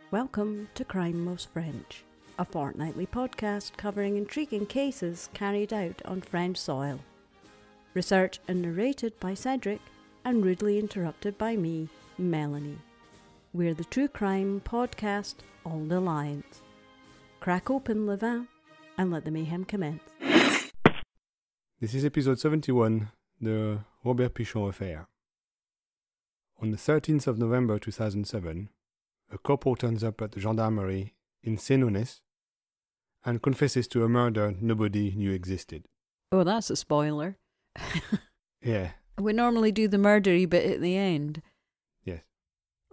Welcome to Crime Most French, a fortnightly podcast covering intriguing cases carried out on French soil. Researched and narrated by Cedric and rudely interrupted by me, Melanie. We're the true crime podcast Old Alliance. Crack open le vin and let the mayhem commence. This is episode 71, the Robert Pichon affair. On the 13th of November 2007, a couple turns up at the gendarmerie in Senones and confesses to a murder nobody knew existed. Oh, that's a spoiler. Yeah. We normally do the murdery bit at the end. Yes.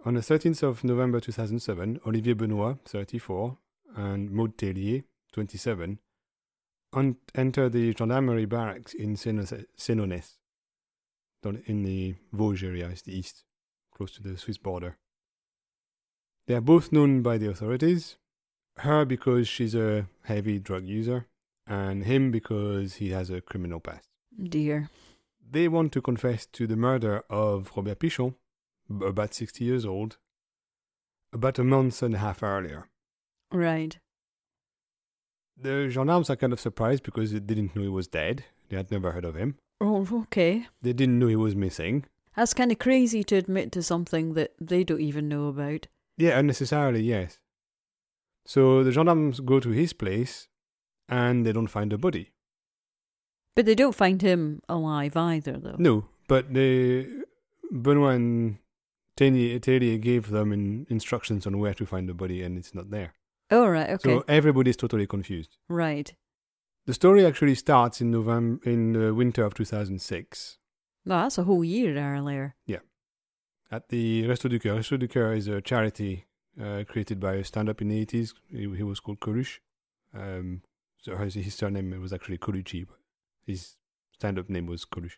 On the 13th of November 2007, Olivier Benoit, 34, and Maud Tellier, 27, enter the gendarmerie barracks in Senones, in the Vosges area, it's the east, close to the Swiss border. They are both known by the authorities, her because she's a heavy drug user, and him because he has a criminal past. Dear. They want to confess to the murder of Robert Pichon, about 60 years old, about a month and a half earlier. Right. The gendarmes are kind of surprised because they didn't know he was dead. They had never heard of him. Oh, okay. They didn't know he was missing. That's kind of crazy to admit to something that they don't even know about. Yeah, unnecessarily, yes. So the gendarmes go to his place and they don't find a body. But they don't find him alive either, though. No, but Benoit and Tellier gave them instructions on where to find the body and it's not there. Oh, right, okay. So everybody's totally confused. Right. The story actually starts in the winter of 2006. No, that's a whole year earlier. Yeah. At the Resto du Coeur. Resto du Coeur is a charity created by a stand-up in the 80s. He was called Coluche. So his surname was actually Colucci, but his stand-up name was Coluche.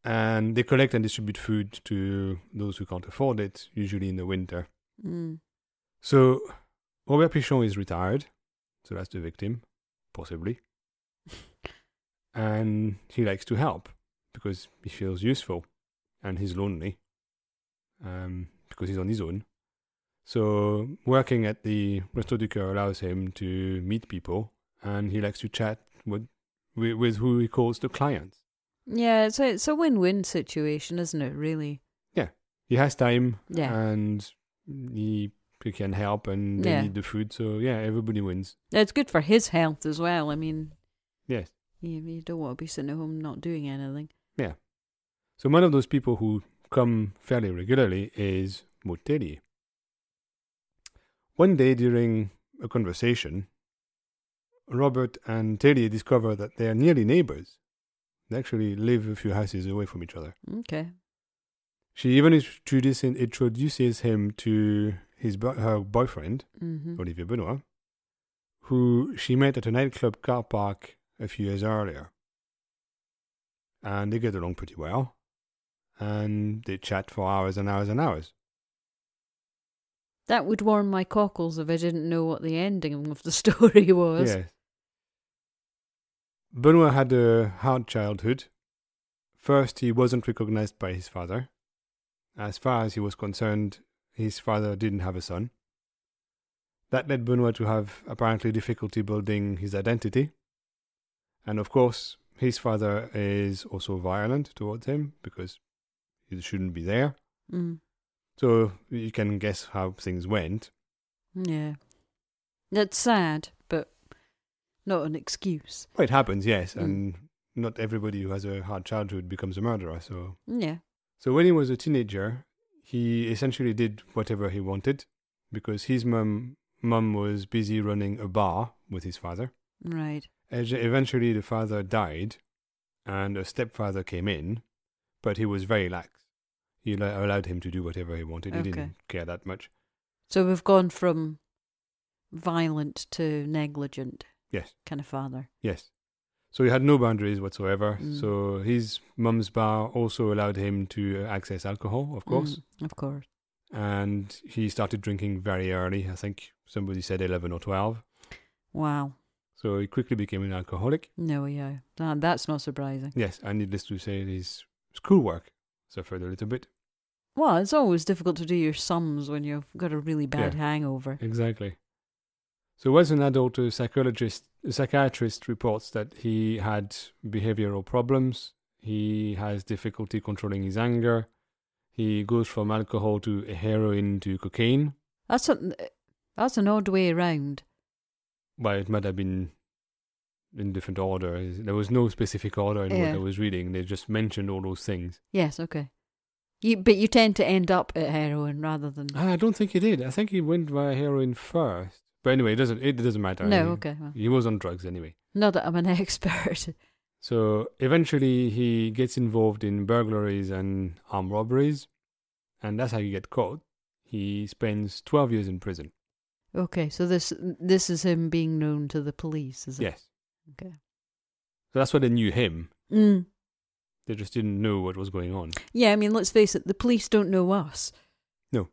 And they collect and distribute food to those who can't afford it, usually in the winter. Mm. So Robert Pichon is retired, so that's the victim, possibly. And he likes to help because he feels useful. And he's lonely because he's on his own. So working at the Resto du Coeur allows him to meet people, and he likes to chat with who he calls the clients. Yeah, it's a win-win situation, isn't it, really? Yeah. He has time, yeah. And he can help, and they need the food, so yeah, everybody wins. It's good for his health as well, I mean. Yes. You don't want to be sitting at home not doing anything. Yeah. So one of those people who come fairly regularly is Maud Tellier. One day during a conversation, Robert and Tellier discover that they are nearly neighbors. They actually live a few houses away from each other. Okay. She even introduces him to her boyfriend, Olivier Benoit, who she met at a nightclub car park a few years earlier. And they get along pretty well. And they chat for hours and hours and hours. That would warm my cockles if I didn't know what the ending of the story was. Yes. Benoit had a hard childhood. First, he wasn't recognized by his father. As far as he was concerned, his father didn't have a son. That led Benoit to have apparently difficulty building his identity. And of course, his father is also violent towards him because he shouldn't be there. Mm. So you can guess how things went. Yeah. That's sad, but not an excuse. Well, it happens, yes. And not everybody who has a hard childhood becomes a murderer. So yeah. So when he was a teenager, he essentially did whatever he wanted because his mum was busy running a bar with his father. Right. Eventually, the father died, and a stepfather came in, but he was very lax. He allowed him to do whatever he wanted. Okay. He didn't care that much. So we've gone from violent to negligent. Yes. Kind of father. Yes. So he had no boundaries whatsoever. So his mum's bar also allowed him to access alcohol, of course. Of course. And he started drinking very early. I think somebody said 11 or 12. Wow. So he quickly became an alcoholic. No, yeah. That's not surprising. Yes, and needless to say, his schoolwork suffered a little bit. Well, it's always difficult to do your sums when you've got a really bad hangover. Exactly. So as an adult, a psychiatrist reports that he had behavioral problems. He has difficulty controlling his anger. He goes from alcohol to heroin to cocaine. That's an odd way around. Well, it might have been in different order. There was no specific order in what I was reading. They just mentioned all those things. Yes, okay. But you tend to end up at heroin rather than... I don't think he did. I think he went via heroin first. But anyway, it doesn't matter. No, okay. Well, he was on drugs anyway. not that I'm an expert. So eventually he gets involved in burglaries and armed robberies. And that's how you get caught. He spends 12 years in prison. Okay, so this is him being known to the police, is it? Yes. Okay. So that's why they knew him. Mm. They just didn't know what was going on. Yeah, I mean, let's face it, the police don't know us. No.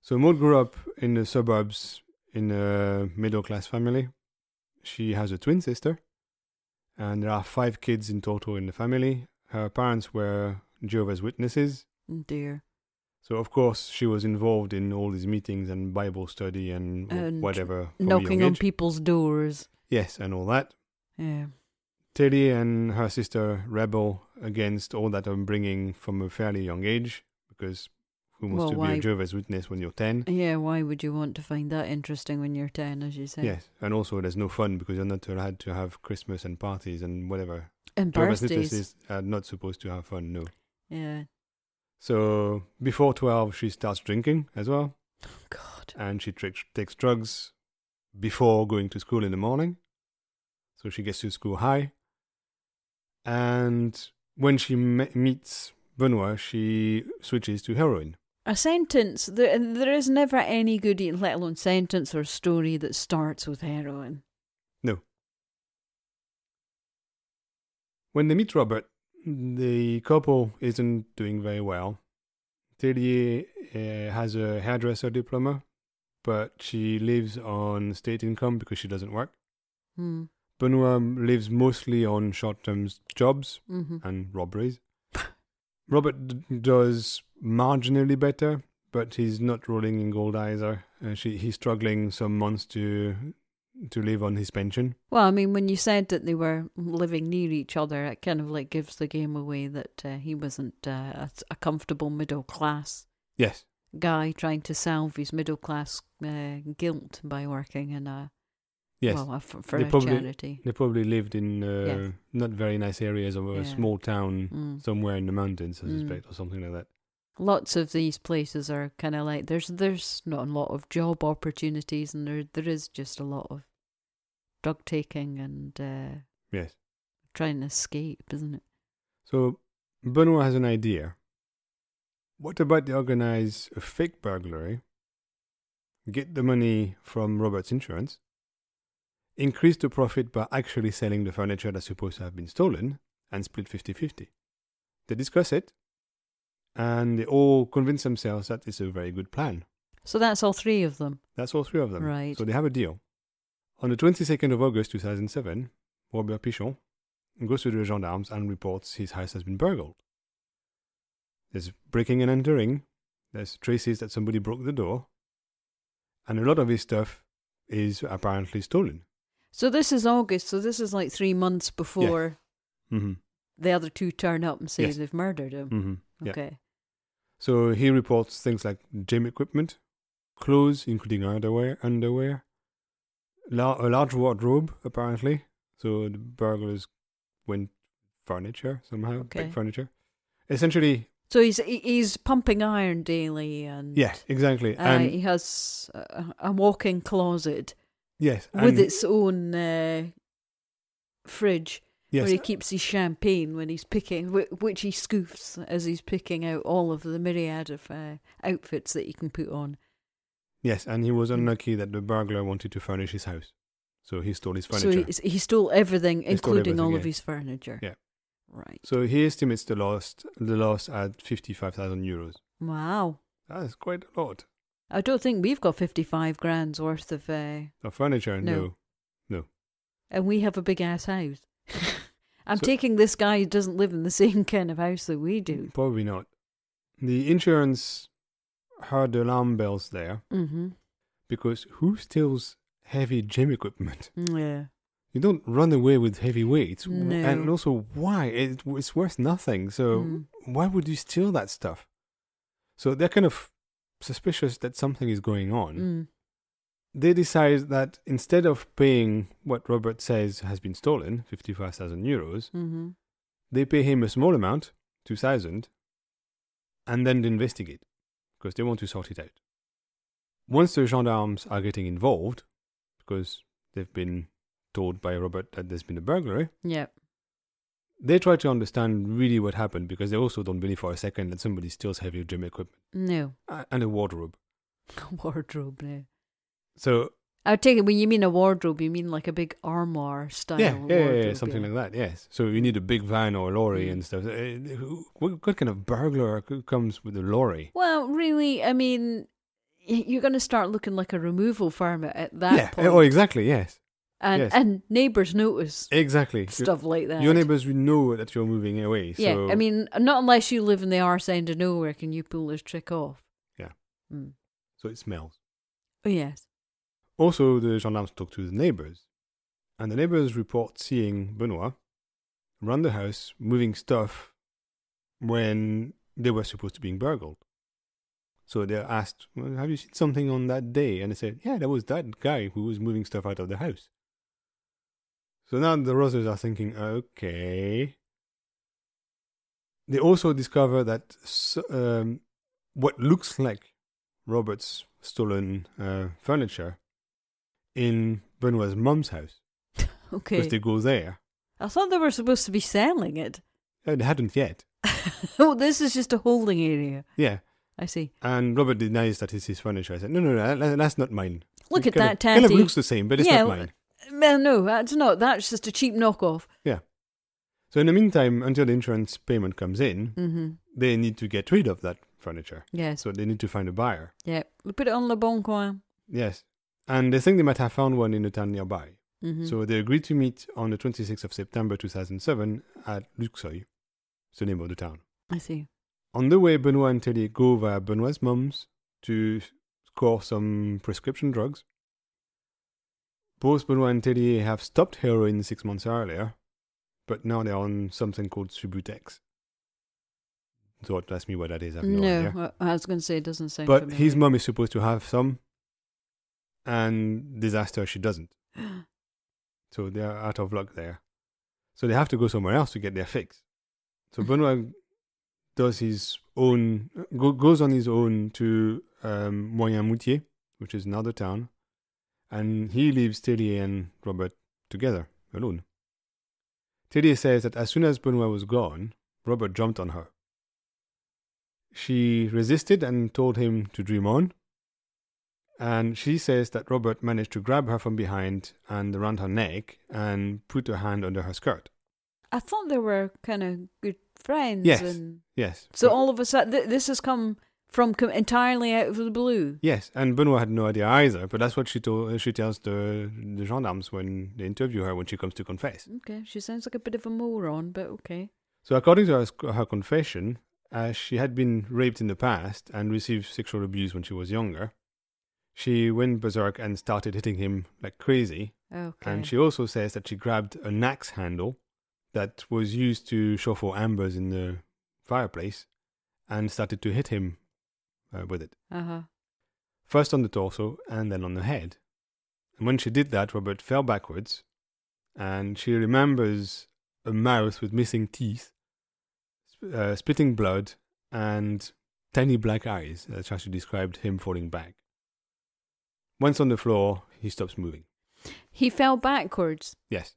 So Maud grew up in the suburbs in a middle-class family. She has a twin sister. And there are 5 kids in total in the family. Her parents were Jehovah's Witnesses. Oh dear. So, of course, she was involved in all these meetings and Bible study and whatever. Knocking on people's doors. Yes, and all that. Yeah. Teddy and her sister rebel against all that upbringing from a fairly young age, because who wants to be a Jehovah's Witness when you're 10? Yeah, why would you want to find that interesting when you're 10, as you say? Yes, and also there's no fun because you're not allowed to have Christmas and parties and whatever. And Jehovah's birthdays. Witnesses are not supposed to have fun, no. Yeah. So before 12, she starts drinking as well. Oh, God. And she takes drugs before going to school in the morning. So she gets to school high. And when she meets Benoit, she switches to heroin. A sentence, there is never any good, let alone sentence or story that starts with heroin. No. When they meet Robert, the couple isn't doing very well. Tellier has a hairdresser diploma, but she lives on state income because she doesn't work. Hmm. Benoit lives mostly on short-term jobs and robberies. Robert does marginally better, but he's not rolling in gold either. He's struggling some months to live on his pension. Well, I mean, when you said that they were living near each other, it kind of like gives the game away that he wasn't a comfortable middle class guy trying to salve his middle class guilt by working in a for a charity. They probably lived in not very nice areas of a small town somewhere in the mountains, I suspect, or something like that. Lots of these places are kind of like there's not a lot of job opportunities, and there is just a lot of drug taking and trying to escape, isn't it? So Benoit has an idea. What about they organize a fake burglary, get the money from Robert's insurance, increase the profit by actually selling the furniture that's supposed to have been stolen, and split 50-50. They discuss it, and they all convince themselves that it's a very good plan. So that's all 3 of them? That's all 3 of them. Right. So they have a deal. On the 22nd of August 2007, Robert Pichon goes to the gendarmes and reports his house has been burgled. There's breaking and entering, there's traces that somebody broke the door, and a lot of his stuff is apparently stolen. So this is August, so this is like 3 months before the other 2 turn up and say they've murdered him. Okay. So he reports things like gym equipment, clothes, including underwear, a large wardrobe, apparently. So the burglars went furniture somehow, big furniture. Essentially... So he's pumping iron daily, and exactly. And he has a walk-in closet, with its own fridge where he keeps his champagne when he's picking, which he scoofs as he's picking out all of the myriad of outfits that he can put on. Yes, and he was unlucky that the burglar wanted to furnish his house, so he stole his furniture. So he stole everything, including all of his furniture. Yeah. Right. So he estimates the loss at 55,000 euros. Wow. That's quite a lot. I don't think we've got 55 grand's worth of... furniture, no. And we have a big ass house. I'm taking this guy who doesn't live in the same kind of house that we do. Probably not. The insurance heard the alarm bells there because who steals heavy gym equipment? Yeah. You don't run away with heavy weights. No. And also, why? It's worth nothing. So why would you steal that stuff? So they're kind of suspicious that something is going on. They decide that instead of paying what Robert says has been stolen, 55,000 euros, they pay him a small amount, 2,000, and then they investigate, because they want to sort it out. Once the gendarmes are getting involved, because they've been told by Robert that there's been a burglary, they try to understand really what happened, because they also don't believe for a second that somebody steals heavy gym equipment. No. And a wardrobe. A wardrobe, no. So I take it when you mean a wardrobe, you mean like a big armoire style wardrobe. Yeah, something like that, yes. So you need a big van or a lorry and stuff. What kind of burglar comes with a lorry? Well, really, I mean, you're going to start looking like a removal firm at that point. Oh, exactly, yes. And neighbours notice exactly stuff like that. Your neighbours will know that you're moving away. Yeah, so. I mean, not unless you live in the arse end of nowhere can you pull this trick off. Yeah. So it smells. Oh, yes. Also, the gendarmes talk to the neighbours, and the neighbours report seeing Benoit around the house moving stuff when they were supposed to be burgled. So they're asked, well, have you seen something on that day? And they said, yeah, there was that guy who was moving stuff out of the house. So now the Rosers are thinking, okay. They also discover that what looks like Robert's stolen furniture in Benoit's mum's house. Okay. Because they go there. I thought they were supposed to be selling it. They hadn't yet. Oh, this is just a holding area. Yeah. I see. And Robert denies that it's his furniture. I said, no, that's not mine. Look it at that, kind of Tatty. looks the same, but it's not mine. Well, no, that's not. That's just a cheap knockoff. Yeah. So in the meantime, until the insurance payment comes in, they need to get rid of that furniture. Yes. So they need to find a buyer. Yeah. We put it on Le Bon Coin. Yes. And they think they might have found one in the town nearby. So they agreed to meet on the 26th of September 2007 at Luxeuil. It's the name of the town. I see. On the way, Benoit and Tellier go via Benoit's mum's to score some prescription drugs. Both Benoit and Tellier have stopped heroin 6 months earlier, but now they're on something called Subutex. Don't ask me what that is, I have no idea. I was going to say it doesn't sound But familiar. his mum is supposed to have some, and disaster, she doesn't. So they're out of luck there. So they have to go somewhere else to get their fix. So Benoit does his own, goes on his own to Moyen-Moutier, which is another town, and he leaves Tellier and Robert together, alone. Tellier says that as soon as Benoit was gone, Robert jumped on her. She resisted and told him to dream on, and she says that Robert managed to grab her from behind and around her neck and put her hand under her skirt. I thought they were kind of good friends. Yes. So all of a sudden, this has come from entirely out of the blue. Yes, and Benoit had no idea either, but that's what she tells the gendarmes when they interview her when she comes to confess. Okay, she sounds like a bit of a moron, but okay. So according to her confession, she had been raped in the past and received sexual abuse when she was younger. She went berserk and started hitting him like crazy. Okay. And she also says that she grabbed an axe handle that was used to shuffle embers in the fireplace and started to hit him with it. First on the torso and then on the head. And when she did that, Robert fell backwards, and she remembers a mouth with missing teeth, spitting blood, and tiny black eyes. That's how she described him falling back. Once on the floor, he stops moving. He fell backwards? Yes.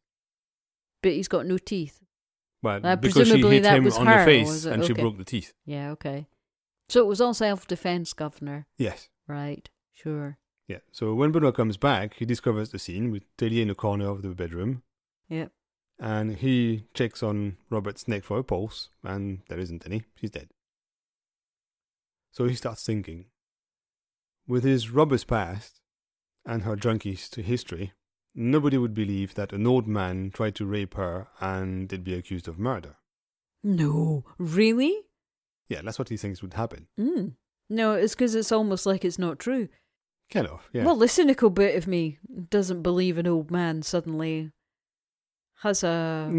But he's got no teeth? Well, because she hit him on the face and she broke the teeth. Yeah, okay. So it was all self-defense, Governor? Yes. Right, sure. Yeah, so when Benoit comes back, he discovers the scene with Tellier in the corner of the bedroom. Yep. And he checks on Robert's neck for a pulse, and there isn't any. He's dead. So he starts thinking. With his robber's past and her junkie's history, nobody would believe that an old man tried to rape her and they'd be accused of murder. No, really? Yeah, that's what he thinks would happen. No, it's because it's almost like it's not true. Kind of, yeah. Well, the cynical bit of me doesn't believe an old man suddenly has a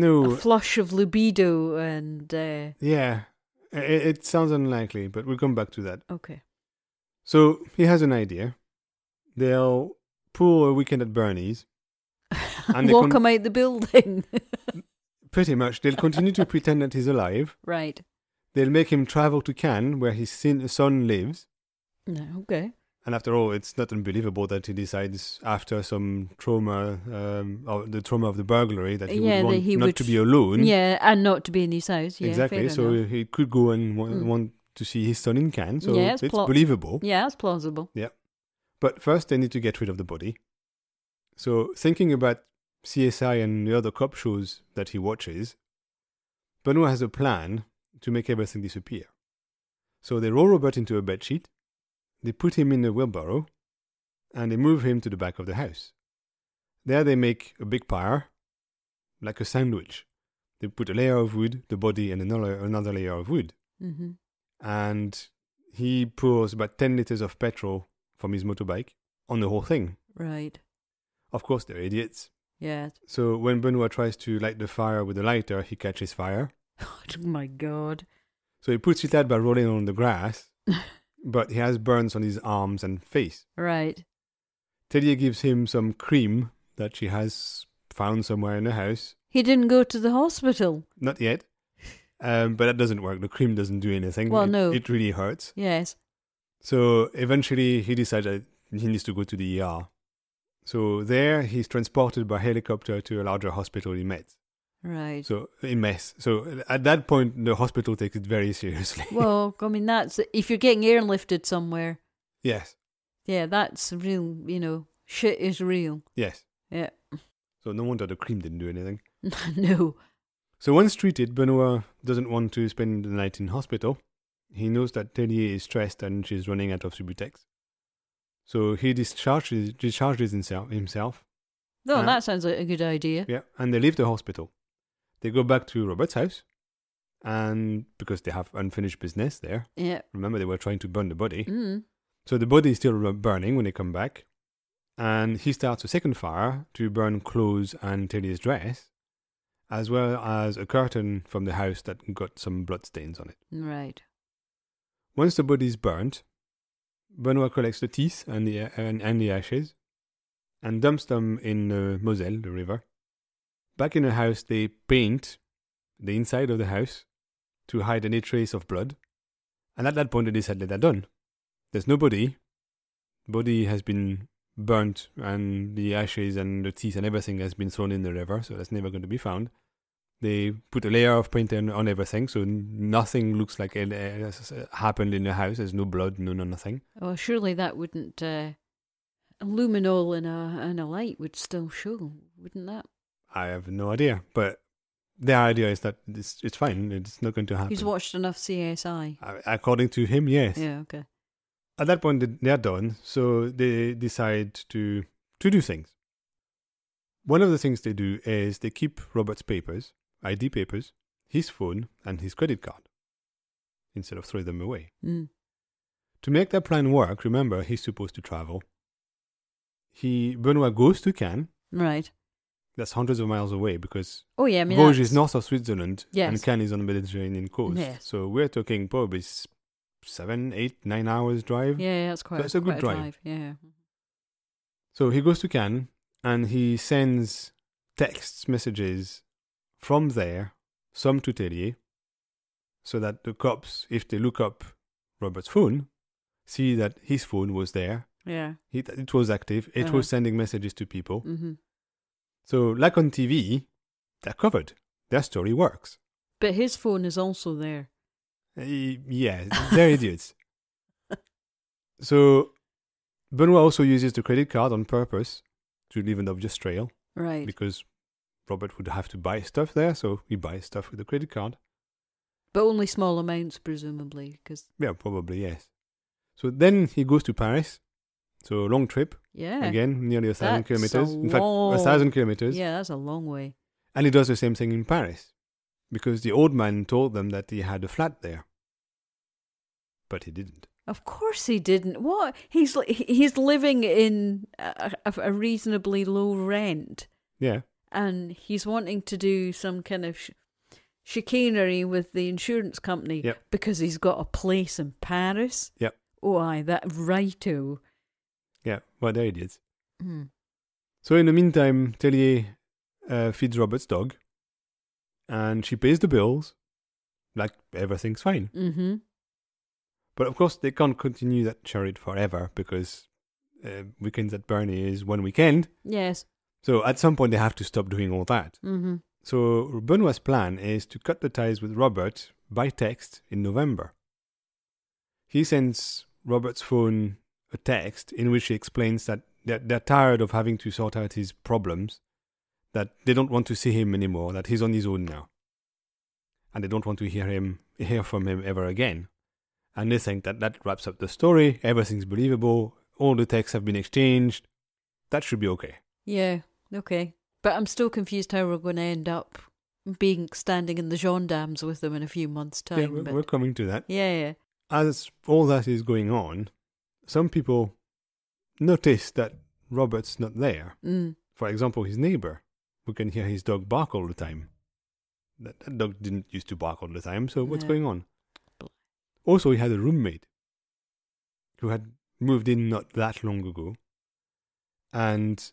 flush of libido and... Yeah, it sounds unlikely, but we'll come back to that. Okay. So he has an idea. They'll pull a weekend at Bernie's. And walk him out the building. Pretty much. They'll continue to pretend that he's alive. Right. They'll make him travel to Cannes, where his son lives. No, okay. And after all, it's not unbelievable that he decides, after some trauma, or the trauma of the burglary, that he would want not to be alone. Yeah, and not to be in his house. Yeah, exactly. So enough. he could go and want to see his son in Cannes. So yeah, it's believable. Yeah, it's plausible. Yeah. But first, they need to get rid of the body. So thinking about CSI and the other cop shows that he watches, Benoit has a plan to make everything disappear. So they roll Robert into a bedsheet, they put him in a wheelbarrow, and they move him to the back of the house. There they make a big pyre, like a sandwich. They put a layer of wood, the body, and another layer of wood. Mm-hmm. And he pours about 10 liters of petrol from his motorbike on the whole thing. Right. Of course, they're idiots. Yeah. So when Benoit tries to light the fire with a lighter, he catches fire. Oh my God. So he puts it out by rolling on the grass, but he has burns on his arms and face. Right. Tellier gives him some cream that she has found somewhere in the house. He didn't go to the hospital. Not yet. But that doesn't work. The cream doesn't do anything. Well, no. It really hurts. Yes. So eventually he decided he needs to go to the ER. So there he's transported by helicopter to a larger hospital in Metz. Right. So in Metz. So at that point, the hospital takes it very seriously. Well, I mean, that's if you're getting airlifted somewhere. Yes. Yeah, that's real. Shit is real. Yes. Yeah. So no wonder the cream didn't do anything. No. So once treated, Benoit doesn't want to spend the night in hospital. He knows that Tellier is stressed and she's running out of Subutex. So he discharges himself. No, that sounds like a good idea. Yeah, and they leave the hospital. They go back to Robert's house, and because they have unfinished business there. Yeah. Remember, they were trying to burn the body. Mm. So the body is still burning when they come back. And he starts a second fire to burn clothes and Tellier's dress, as well as a curtain from the house that got some bloodstains on it. Right. Once the body is burnt, Benoit collects the teeth and the ashes and dumps them in the Moselle, the river. Back in the house, they paint the inside of the house to hide any trace of blood. And at that point, they decide that they're done. There's no body. Body has been burnt and the ashes and the teeth and everything has been thrown in the river, so that's never going to be found. They put a layer of paint on everything, so nothing looks like it has happened in the house. There's no blood, nothing. Oh, surely that wouldn't... a luminol in a light would still show, wouldn't that? I have no idea, but the idea is that it's fine. It's not going to happen. He's watched enough CSI. According to him, yes. Yeah, okay. At that point, they're done, so they decide to do things. One of the things they do is they keep Robert's papers, ID papers, his phone, and his credit card, instead of throwing them away. Mm. To make that plan work, remember, he's supposed to travel. Benoit goes to Cannes. Right. That's hundreds of miles away because Vosges is north of Switzerland, yes, and Cannes is on the Mediterranean coast. Yes. So we're talking probably 7, 8, 9 hours drive. Yeah, that's quite, so it's a good drive. Yeah. So he goes to Cannes and he sends text messages from there, some to Tellier, so that the cops, if they look up Robert's phone, see that his phone was there. Yeah. It was active. It was sending messages to people. Mm-hmm. So, like on TV, they're covered. Their story works. But his phone is also there. Yeah, they're idiots. So, Benoit also uses the credit card on purpose to leave an obvious trail. Right. Because Robert would have to buy stuff there, so he buys stuff with the credit card. But only small amounts, presumably. Yeah, probably, yes. So then he goes to Paris. So a long trip. Yeah. Again, nearly 1,000 kilometers. In fact, 1,000 kilometers. Yeah, that's a long way. And he does the same thing in Paris. Because the old man told them that he had a flat there. But he didn't. Of course he didn't. What? He's living in a reasonably low rent. Yeah. And he's wanting to do some kind of chicanery with the insurance company because he's got a place in Paris. Yep. Oh, aye, that righto. Yeah, well, they're idiots. So in the meantime, Tellier feeds Robert's dog, and she pays the bills, like everything's fine. Mm-hmm. But of course, they can't continue that charade forever because Weekends at Bernie is one weekend. Yes. So at some point, they have to stop doing all that. Mm-hmm. So Benoit's plan is to cut the ties with Robert by text in November. He sends Robert's phone a text in which he explains that they're tired of having to sort out his problems, that they don't want to see him anymore, that he's on his own now. And they don't want to hear from him ever again. And they think that wraps up the story, everything's believable, all the texts have been exchanged, that should be okay. Yeah, okay. But I'm still confused how we're going to end up standing in the gendarmes with them in a few months' time. Yeah, we're coming to that. Yeah. As all that is going on, some people notice that Robert's not there. For example, his neighbour, who can hear his dog bark all the time. That dog didn't used to bark all the time, so what's going on? Also, he had a roommate who had moved in not that long ago. And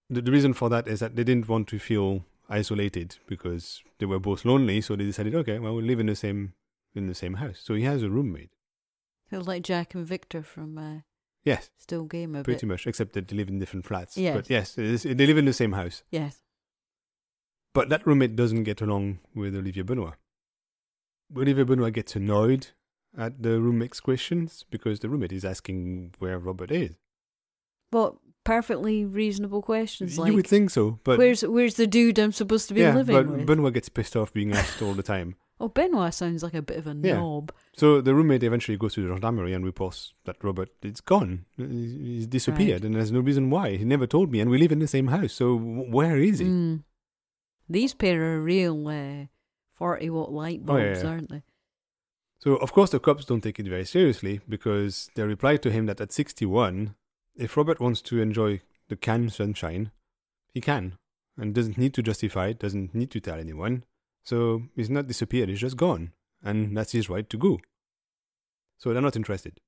the reason for that is that they didn't want to feel isolated because they were both lonely, so they decided, okay, well, we'll live in the same house. So he has a roommate. So like Jack and Victor from yes, Still Game a bit. Pretty much, except that they live in different flats. Yes. But yes, they live in the same house. Yes. But that roommate doesn't get along with Olivier Benoit. Olivier Benoit gets annoyed at the roommate's questions because the roommate is asking where Robert is. Well, perfectly reasonable questions. You would think so, but where's the dude I'm supposed to be living with? But Benoit gets pissed off being asked all the time. Oh, Benoit sounds like a bit of a knob. So the roommate eventually goes to the gendarmerie and reports that Robert is gone. He's disappeared, and there's no reason why. He never told me, and we live in the same house. So where is he? These pair are real 40-watt light bulbs, aren't they? So, of course, the cops don't take it very seriously because they reply to him that at 61, if Robert wants to enjoy the Cannes sunshine, he can, and doesn't need to justify it, doesn't need to tell anyone. So he's not disappeared, he's just gone, and that's his right to go. So they're not interested.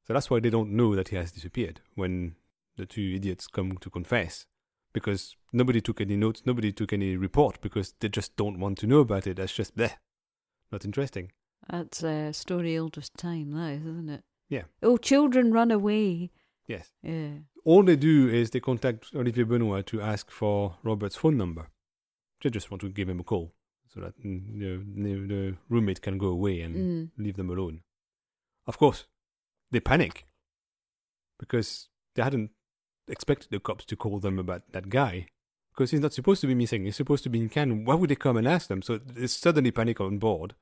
So that's why they don't know that he has disappeared when the two idiots come to confess. Because nobody took any notes, nobody took any report, because they just don't want to know about it. That's just bleh. Not interesting. That's a story old as time, that is, isn't it? Yeah. Oh, children run away. Yes. Yeah. All they do is they contact Olivier Benoit to ask for Robert's phone number. They just want to give him a call so that the roommate can go away and leave them alone. Of course, they panic because they hadn't expected the cops to call them about that guy because he's not supposed to be missing. He's supposed to be in Cannes. Why would they come and ask them? So there's suddenly panic on board.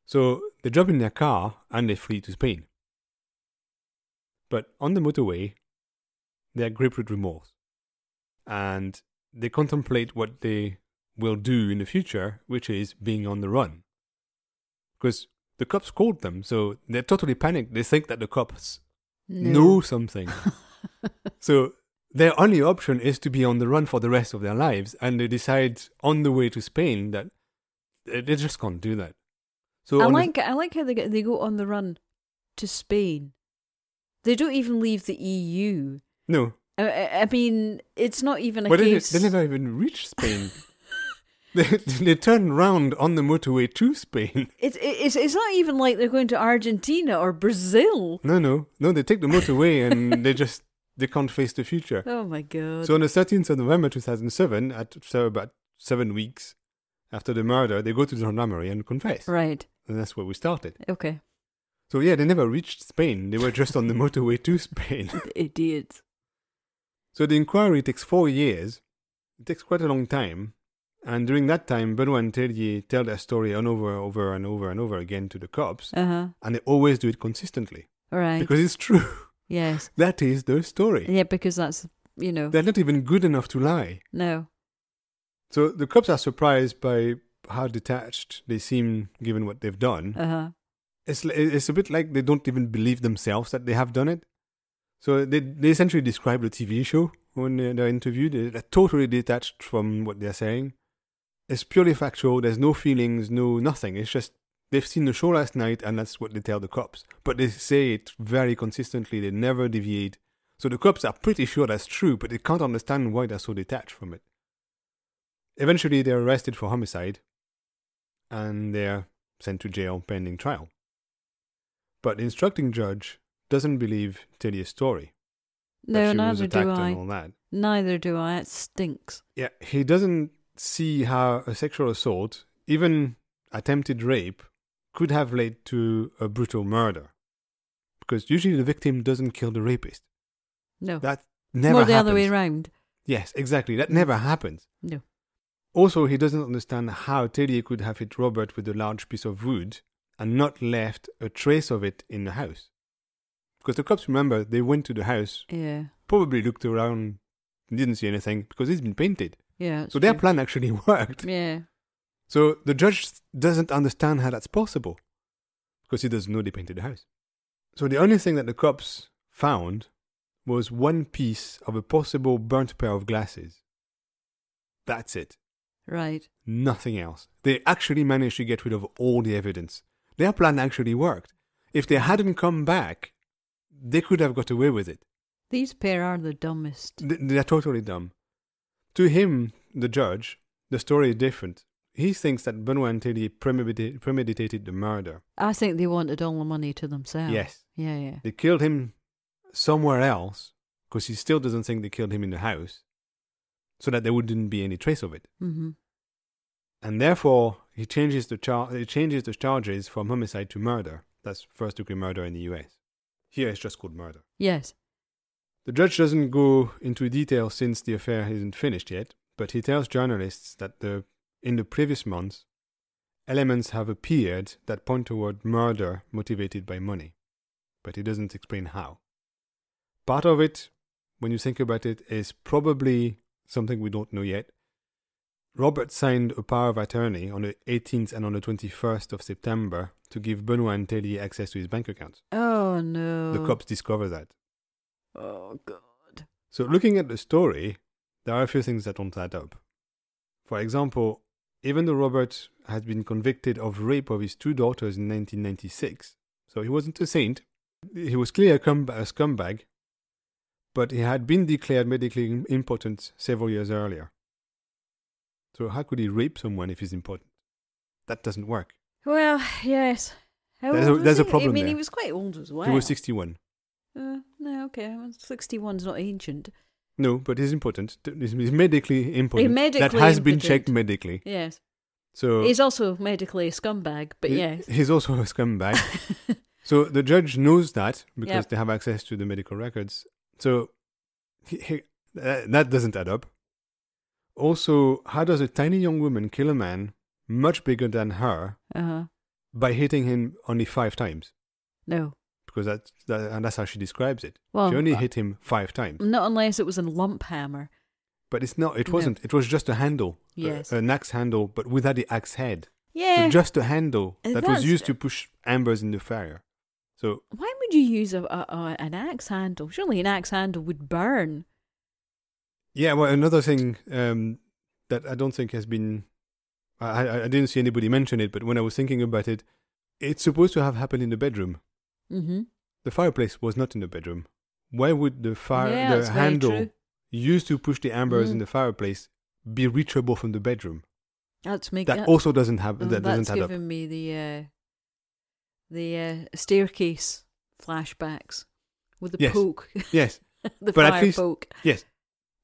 So they jump in their car and they flee to Spain. But on the motorway, they are gripped with remorse. And they contemplate what they will do in the future, which is being on the run. Because the cops called them, so they're totally panicked. They think that the cops know something. So their only option is to be on the run for the rest of their lives. And they decide on the way to Spain that they just can't do that. So I like how they go on the run to Spain. They don't even leave the EU. No. I mean, it's not even a case... They never even reach Spain. they turn round on the motorway to Spain. It's not even like they're going to Argentina or Brazil. No, they take the motorway and they can't face the future. Oh my God. So on the 13th of November 2007, about 7 weeks after the murder, they go to the gendarmerie and confess. Right. And that's where we started. Okay. So yeah, they never reached Spain. They were just on the motorway to Spain. Idiots. So the inquiry takes 4 years. It takes quite a long time. And during that time, Benoit and Tellier tell their story over and over again to the cops. Uh-huh. And they always do it consistently. Right. Because it's true. Yes. That is the story. Yeah, because that's, They're not even good enough to lie. No. So the cops are surprised by how detached they seem given what they've done. Uh-huh. It's a bit like they don't even believe themselves that they have done it. So they essentially describe the TV show when they're interviewed. They're totally detached from what they're saying. It's purely factual. There's no feelings, no nothing. It's just they've seen the show last night and that's what they tell the cops. But they say it very consistently. They never deviate. So the cops are pretty sure that's true, but they can't understand why they're so detached from it. Eventually, they're arrested for homicide and they're sent to jail pending trial. But the instructing judge doesn't believe Tellier's story. No, neither do I. And all that. Neither do I. It stinks. Yeah, he doesn't see how a sexual assault, even attempted rape, could have led to a brutal murder. Because usually the victim doesn't kill the rapist. No. That never happens. More the other way around. Yes, exactly. That never happens. No. Also, he doesn't understand how Tellier could have hit Robert with a large piece of wood and not left a trace of it in the house. Because the cops, remember, they went to the house, probably looked around, didn't see anything, because it's been painted. Yeah. So their plan actually worked. Yeah. So the judge doesn't understand how that's possible, because he doesn't know they painted the house. So the only thing that the cops found was one piece of a possible burnt pair of glasses. That's it. Right. Nothing else. They actually managed to get rid of all the evidence. Their plan actually worked. If they hadn't come back, they could have got away with it. These pair are the dumbest. They're totally dumb. To him, the judge, the story is different. He thinks that Benoit and Tellier premeditated the murder. I think they wanted all the money to themselves. Yes. Yeah. They killed him somewhere else, because he still doesn't think they killed him in the house, so that there wouldn't be any trace of it. Mm-hmm. And therefore, he changes the charges from homicide to murder. That's first-degree murder in the US. Here it's just called murder. Yes. The judge doesn't go into detail since the affair isn't finished yet, but he tells journalists that in the previous months, elements have appeared that point toward murder motivated by money. But he doesn't explain how. Part of it, when you think about it, is probably something we don't know yet. Robert signed a power of attorney on the 18th and on the 21st of September to give Benoit and Tellier access to his bank accounts. Oh, no. The cops discover that. Oh, God. So looking at the story, there are a few things that don't add up. For example, even though Robert had been convicted of rape of his two daughters in 1996, so he wasn't a saint, he was clearly a scumbag, but he had been declared medically impotent several years earlier. So how could he rape someone if he's impotent? That doesn't work. Well, yes. There's a problem I mean, there. he was quite old as well. He was 61. No, okay. 61's not ancient. No, but he's impotent. He's medically impotent. That has been checked medically. Yes. So he's also medically a scumbag, but yes. He's also a scumbag. So the judge knows that because they have access to the medical records. So that doesn't add up. Also, how does a tiny young woman kill a man much bigger than her by hitting him only 5 times? No. Because that's how she describes it. Well, she only hit him 5 times. Not unless it was a lump hammer. But it's not. It wasn't. It was just a handle. Yes. An axe handle, but without the axe head. Yeah. So just a handle that was used to push embers in the fire. So why would you use an axe handle? Surely an axe handle would burn. Yeah, well, another thing that I don't think has been... I didn't see anybody mention it, but when I was thinking about it, it's supposed to have happened in the bedroom. Mm-hmm. The fireplace was not in the bedroom. Why would the handle used to push the embers in the fireplace be reachable from the bedroom? Also doesn't happen. That's giving me the staircase flashbacks with the poke. Yes. The fire poke. Yes.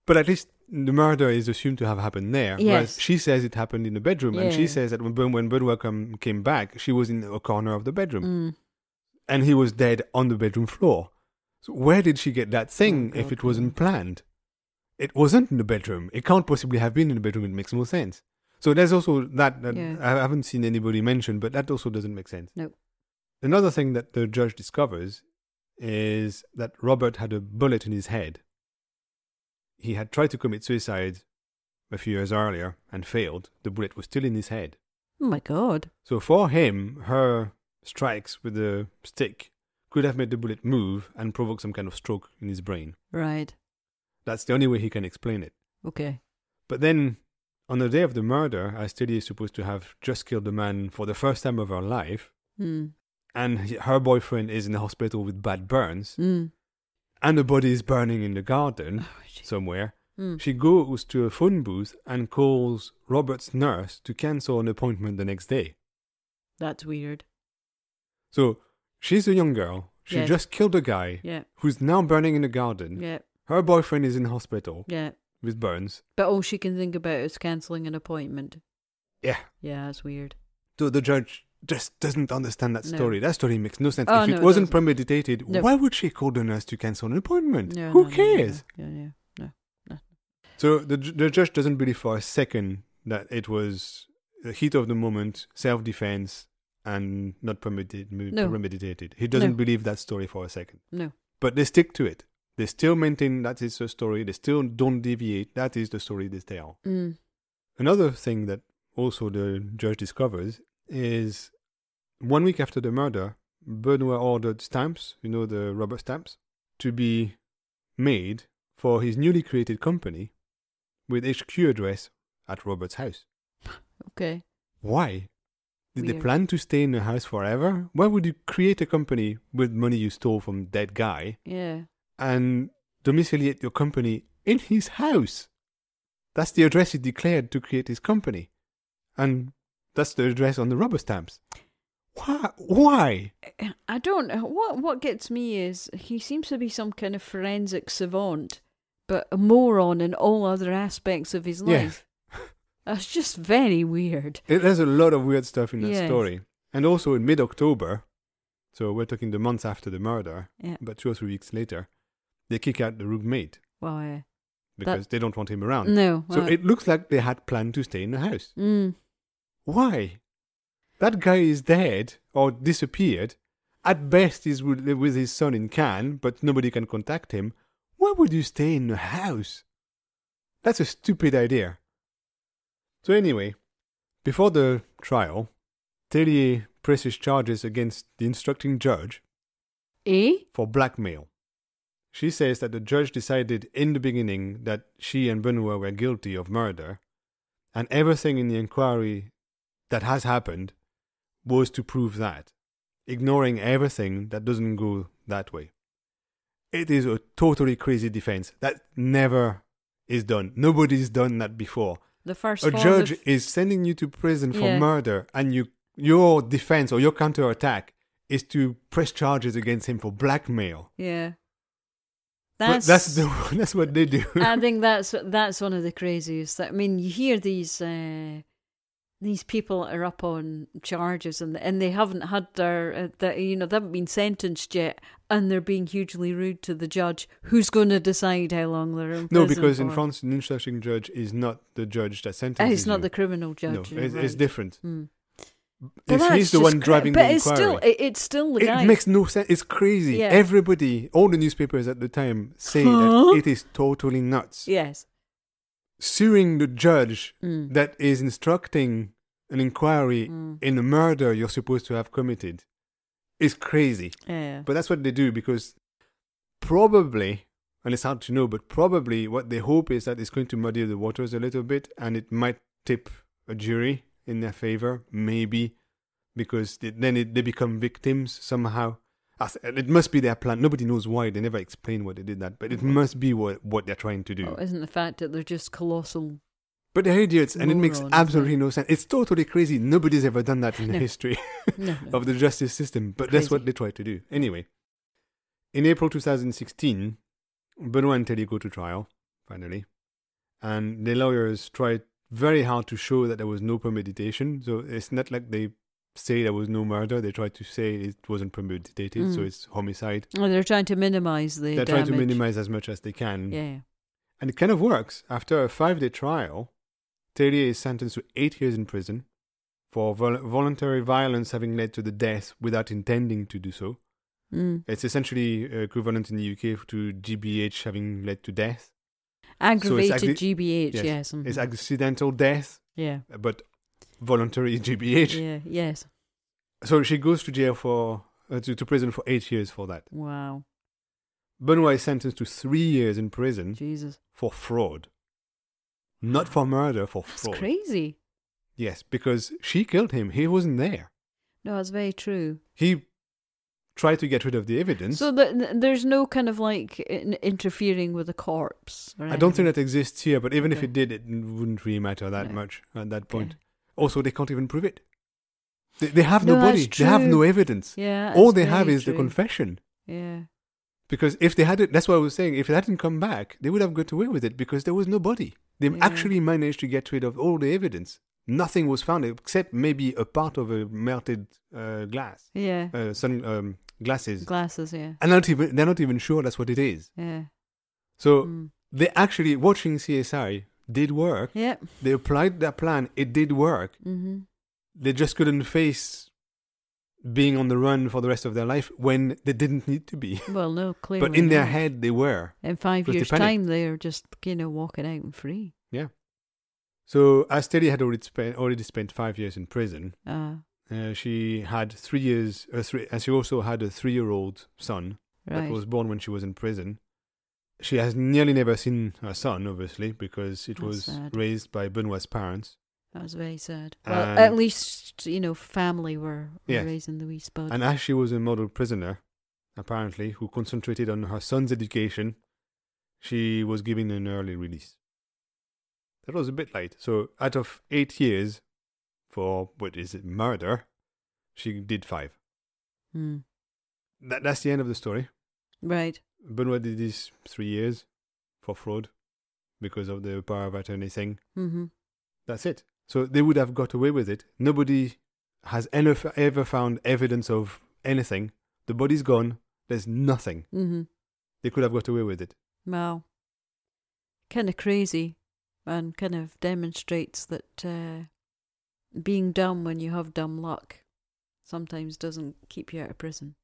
But at least the murder is assumed to have happened there. Yes. Whereas she says it happened in the bedroom. And she says that when Benoit came back, she was in a corner of the bedroom. And he was dead on the bedroom floor. So where did she get that thing if it wasn't planned? It wasn't in the bedroom. It can't possibly have been in the bedroom. It makes no sense. So there's also that I haven't seen anybody mention, but that also doesn't make sense. No. Another thing that the judge discovers is that Robert had a bullet in his head. He had tried to commit suicide a few years earlier and failed. The bullet was still in his head. Oh my God. So for him, her strikes with a stick could have made the bullet move and provoke some kind of stroke in his brain. Right. That's the only way he can explain it. Okay. But then, on the day of the murder, as Tellier is supposed to have just killed the man for the first time of her life, and her boyfriend is in the hospital with bad burns, and the body is burning in the garden somewhere, she goes to a phone booth and calls Robert's nurse to cancel an appointment the next day. That's weird. So, she's a young girl. She just killed a guy who's now burning in the garden. Yeah. Her boyfriend is in hospital with burns. But all she can think about is cancelling an appointment. Yeah. Yeah, that's weird. So the judge just doesn't understand that story. That story makes no sense. Oh, if it wasn't premeditated, why would she call the nurse to cancel an appointment? Who cares? No. So the judge doesn't believe for a second that it was the heat of the moment, self-defense, and not premeditated. He doesn't believe that story for a second. No. But they stick to it. They still maintain that is a story. They still don't deviate. That is the story they tell. Another thing that also the judge discovers is 1 week after the murder, Benoit ordered stamps, the rubber stamps, to be made for his newly created company with HQ address at Robert's house. Okay. Why? Did Weird. they plan to stay in the house forever? Why would you create a company with money you stole from that guy? Yeah. And domiciliate your company in his house? That's the address he declared to create his company. And that's the address on the rubber stamps. Why? I don't know. What gets me is he seems to be some kind of forensic savant, but a moron in all other aspects of his life. That's just very weird. There's a lot of weird stuff in that story. And also in mid-October, so we're talking the months after the murder, but 2 or 3 weeks later, they kick out the roommate. Why? Because they don't want him around. No. So it looks like they had planned to stay in the house. Why? That guy is dead or disappeared. At best, he's with his son in Cannes, but nobody can contact him. Why would you stay in the house? That's a stupid idea. So anyway, before the trial, Tellier presses charges against the instructing judge for blackmail. She says that the judge decided in the beginning that she and Benoit were guilty of murder, and everything in the inquiry that has happened was to prove that, ignoring everything that doesn't go that way. It is a totally crazy defense. That never is done. Nobody's done that before. A judge is sending you to prison for murder, and your defense or your counterattack is to press charges against him for blackmail. Yeah. That's what they do. I think that's one of the craziest. I mean, you hear these people are up on charges and they haven't had they haven't been sentenced yet, and they're being hugely rude to the judge, who's going to decide how long they're in prison. No, because in France, an instructing judge is not the judge that sentences you. It's not the criminal judge. No, it's different. He's the one driving the inquiry. But it's still the guy. It makes no sense. It's crazy. Yeah. Everybody, all the newspapers at the time say that it is totally nuts. Yes. Suing the judge that is instructing an inquiry in a murder you're supposed to have committed is crazy. Yeah. But that's what they do, because probably, and it's hard to know, but probably what they hope is that it's going to muddy the waters a little bit, and it might tip a jury in their favor, maybe, because they become victims somehow. It must be their plan. Nobody knows why. They never explain why they did that, but it must be what they're trying to do. Oh, isn't the fact that they're just colossal... But they're idiots, and it makes absolutely no sense. It's totally crazy. Nobody's ever done that in the history of the justice system, but that's what they try to do. Anyway, in April 2016, Benoit and Tellier go to trial, finally, and the lawyers tried very hard to show that there was no premeditation. So it's not like they say there was no murder. They tried to say it wasn't premeditated, so it's homicide. Oh, they're trying to minimize the damage. Trying to minimize as much as they can. Yeah. And it kind of works. After a 5-day trial, Tellier is sentenced to 8 years in prison for voluntary violence having led to the death without intending to do so. It's essentially equivalent in the UK to GBH having led to death. Aggravated GBH, yes. It's accidental death, yeah, but voluntary GBH. Yeah, yes. So she goes to jail to prison for 8 years for that. Wow. Benoit is sentenced to 3 years in prison Jesus. for fraud. Not for murder, for fraud. That's crazy. Yes, because she killed him. He wasn't there. No, that's very true. He tried to get rid of the evidence. So there's no kind of like interfering with the corpse. Or I don't think that exists here, but even if Okay. it did, it wouldn't really matter that No. much at that point. Okay. Also, they can't even prove it. They have No, no body. that's They have true. no evidence. Yeah. All that's they have very is the true. confession. Yeah. Because if they had it, that's what I was saying. If it hadn't come back, they would have got away with it because there was no body. They Yeah. actually managed to get rid of all the evidence. Nothing was found except maybe a part of a melted glass, Yeah. glasses. Glasses. Yeah. And they're not even sure that's what it is. Yeah. So Mm. they actually, watching CSI did work. Yeah. They applied that plan. It did work. Mm-hmm. They just couldn't face being on the run for the rest of their life when they didn't need to be. Well, no, clearly. But in their not. head, they were. In 5 because they years' panicked. time, they're just walking out and free. Yeah. So Asteri had already spent 5 years in prison. She had 3 years, and she also had a 3-year-old son Right. that was born when she was in prison. She has nearly never seen her son, obviously, because it That's was sad. raised by Benoit's parents. That was very sad. Well, And- at least, family were Yes. raising the wee spud. And as she was a model prisoner, apparently, who concentrated on her son's education, she was given an early release. That was a bit late. So out of 8 years for, murder, she did 5. Hmm. That's the end of the story. Right. Benoit did this 3 years for fraud because of the power of attorney thing. Mm-hmm. That's it. So they would have got away with it. Nobody has ever found evidence of anything. The body's gone. There's nothing. Mm-hmm. They could have got away with it. Wow. Kind of crazy, and kind of demonstrates that being dumb when you have dumb luck sometimes doesn't keep you out of prison.